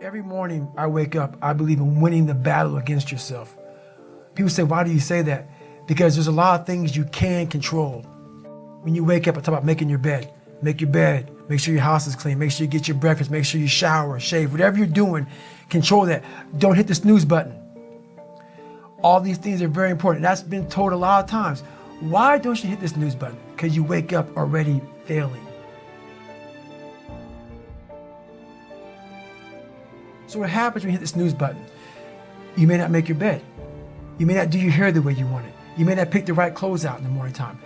Every morning I wake up, I believe in winning the battle against yourself. People say, why do you say that? Because there's a lot of things you can control. When you wake up, I talk about making your bed. Make your bed, make sure your house is clean, make sure you get your breakfast, make sure you shower, shave, whatever you're doing, control that. Don't hit the snooze button. All these things are very important. That's been told a lot of times. Why don't you hit the snooze button? Because you wake up already failing. So what happens when you hit the snooze button? You may not make your bed. You may not do your hair the way you want it. You may not pick the right clothes out in the morning time.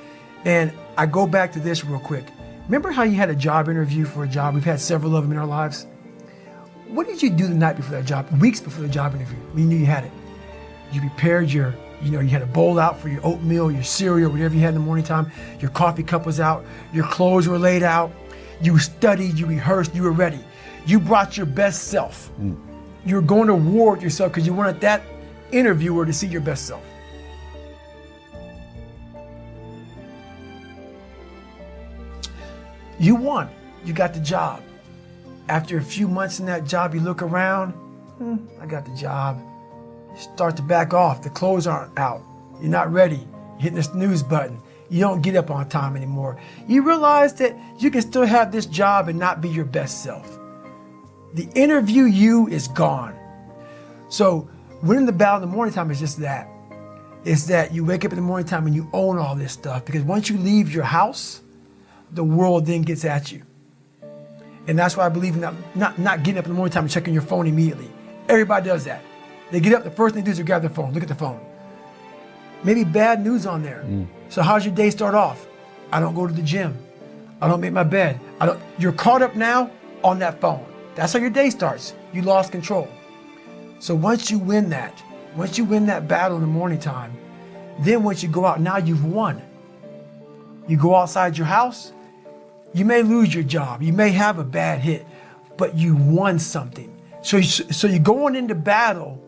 And I go back to this real quick. Remember how you had a job interview for a job? We've had several of them in our lives. What did you do the night before that job, weeks before the job interview, when you knew you had it? You prepared you had a bowl out for your oatmeal, your cereal, whatever you had in the morning time. Your coffee cup was out. Your clothes were laid out. You studied, you rehearsed, you were ready. You brought your best self. You were going to war with yourself because you wanted that interviewer to see your best self. You won. You got the job. After a few months in that job, you look around. I got the job. You start to back off. The clothes aren't out. You're not ready. You're hitting the snooze button. You don't get up on time anymore. You realize that you can still have this job and not be your best self. The interview you is gone. So winning the battle in the morning time is just that. It's that you wake up in the morning time and you own all this stuff, because once you leave your house, the world then gets at you. And that's why I believe in not getting up in the morning time and checking your phone immediately. Everybody does that. They get up, the first thing they do is grab their phone, look at the phone. Maybe bad news on there. So how's your day start off? I don't go to the gym. I don't make my bed. You're caught up now on that phone. That's how your day starts. You lost control. So once you win that battle in the morning time, then once you go out, now you've won. You go outside your house, you may lose your job, you may have a bad hit, but you won something. So you're going into battle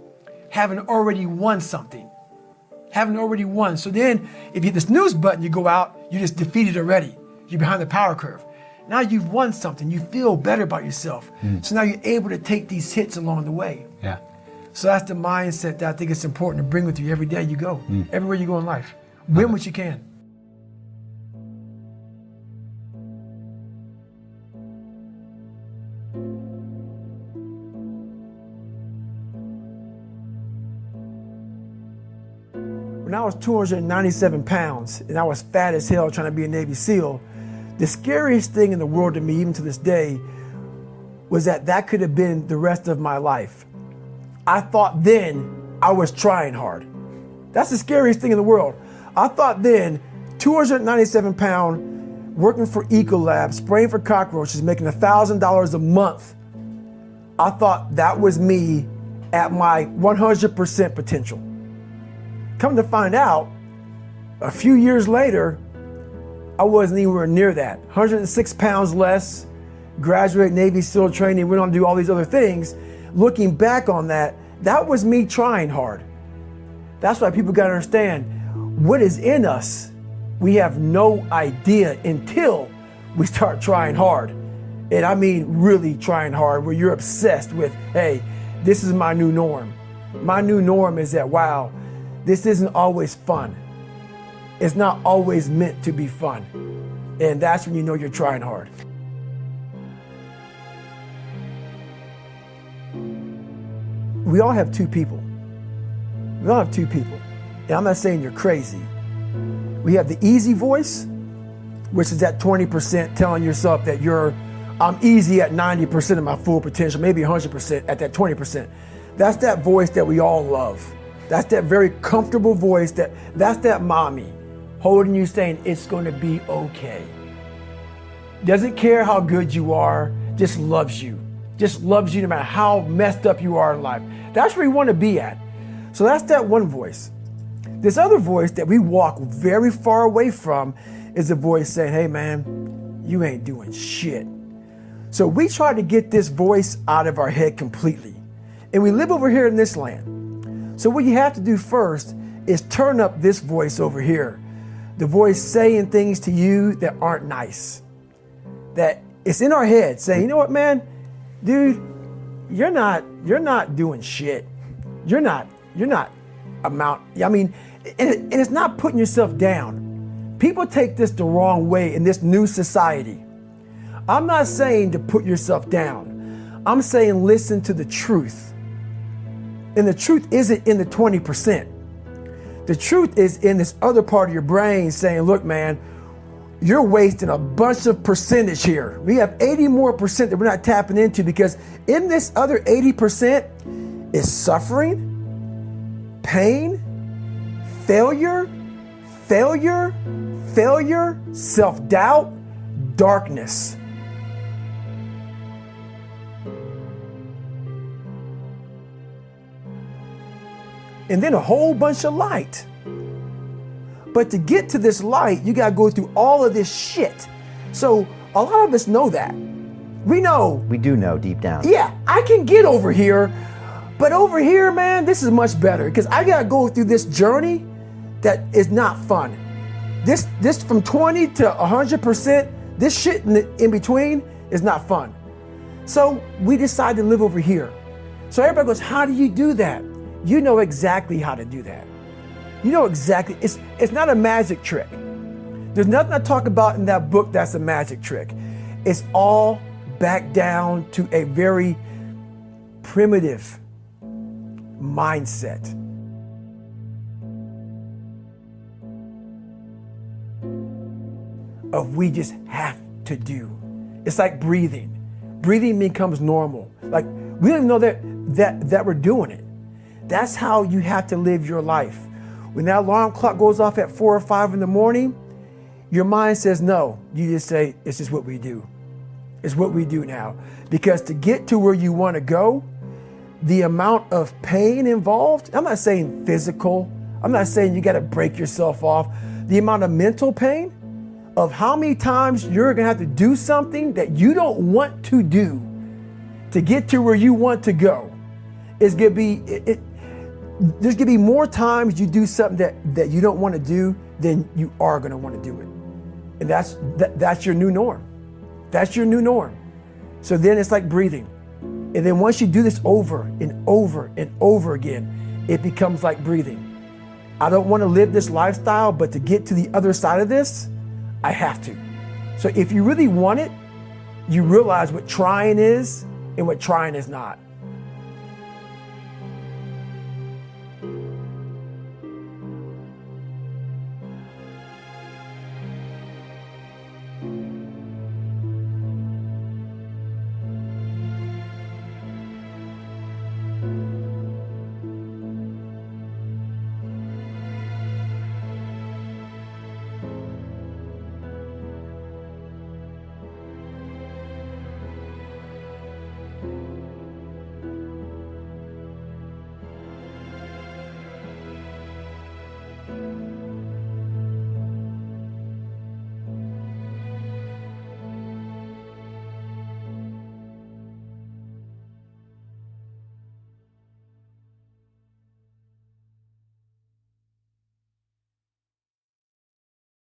having already won something. Having already won. So then if you hit the snooze button, you go out, you're just defeated already. You're behind the power curve. Now you've won something. You feel better about yourself. So now you're able to take these hits along the way. Yeah. So that's the mindset that I think it's important to bring with you every day you go, everywhere you go in life. Win what you can. When I was 297 pounds and I was fat as hell trying to be a Navy SEAL, the scariest thing in the world to me, even to this day, was that could have been the rest of my life. I thought then I was trying hard. That's the scariest thing in the world. I thought then, 297 pound, working for Ecolab, spraying for cockroaches, making $1,000 a month. I thought that was me at my 100% potential. Come to find out, a few years later, I wasn't anywhere near that. 106 pounds less, graduate Navy SEAL training, went on to do all these other things. Looking back on that, that was me trying hard. That's why people gotta understand what is in us. We have no idea until we start trying hard. And I mean really trying hard, where you're obsessed with, hey, this is my new norm. My new norm is that, wow, this isn't always fun. It's not always meant to be fun. And that's when you know you're trying hard. We all have two people. We all have two people. And I'm not saying you're crazy. We have the easy voice, which is that 20% telling yourself that I'm easy at 90% of my full potential, maybe 100% at that 20%. That's that voice that we all love. That's that very comfortable voice, that's that mommy holding you saying it's gonna be okay. Doesn't care how good you are, just loves you. Just loves you no matter how messed up you are in life. That's where you wanna be at. So that's that one voice. This other voice that we walk very far away from is the voice saying, hey man, you ain't doing shit. So we try to get this voice out of our head completely. And we live over here in this land. So what you have to do first is turn up this voice over here. The voice saying things to you that aren't nice. That it's in our head saying, you know what, man? Dude, you're not doing shit. You're not I mean, and it's not putting yourself down. People take this the wrong way in this new society. I'm not saying to put yourself down. I'm saying listen to the truth. And the truth isn't in the 20%. The truth is in this other part of your brain saying, look, man, you're wasting a bunch of percentage here. We have 80 more percent that we're not tapping into, because in this other 80% is suffering, pain, failure, self-doubt, darkness. And then a whole bunch of light. But to get to this light, you gotta go through all of this shit. So a lot of us know that. We know. We do know deep down. Yeah, I can get over here, but over here, man, this is much better, because I gotta go through this journey that is not fun. This from 20 to 100%, this shit in between is not fun. So we decide to live over here. So everybody goes, how do you do that? You know exactly how to do that. You know exactly, it's not a magic trick. There's nothing I talk about in that book that's a magic trick. It's all back down to a very primitive mindset. Of we just have to do. It's like breathing. Breathing becomes normal. Like we don't even know that we're doing it. That's how you have to live your life. When that alarm clock goes off at 4 or 5 in the morning, your mind says no. You just say, it's just what we do. It's what we do now. Because to get to where you want to go, the amount of pain involved, I'm not saying physical, I'm not saying you got to break yourself off. The amount of mental pain of how many times you're going to have to do something that you don't want to do to get to where you want to go is going to be, there's gonna be more times you do something that you don't want to do than you are gonna want to do it. And that's your new norm. That's your new norm. So then it's like breathing. And then once you do this over and over and over again, it becomes like breathing. I don't want to live this lifestyle, but to get to the other side of this, I have to. So if you really want it, you realize what trying is and what trying is not.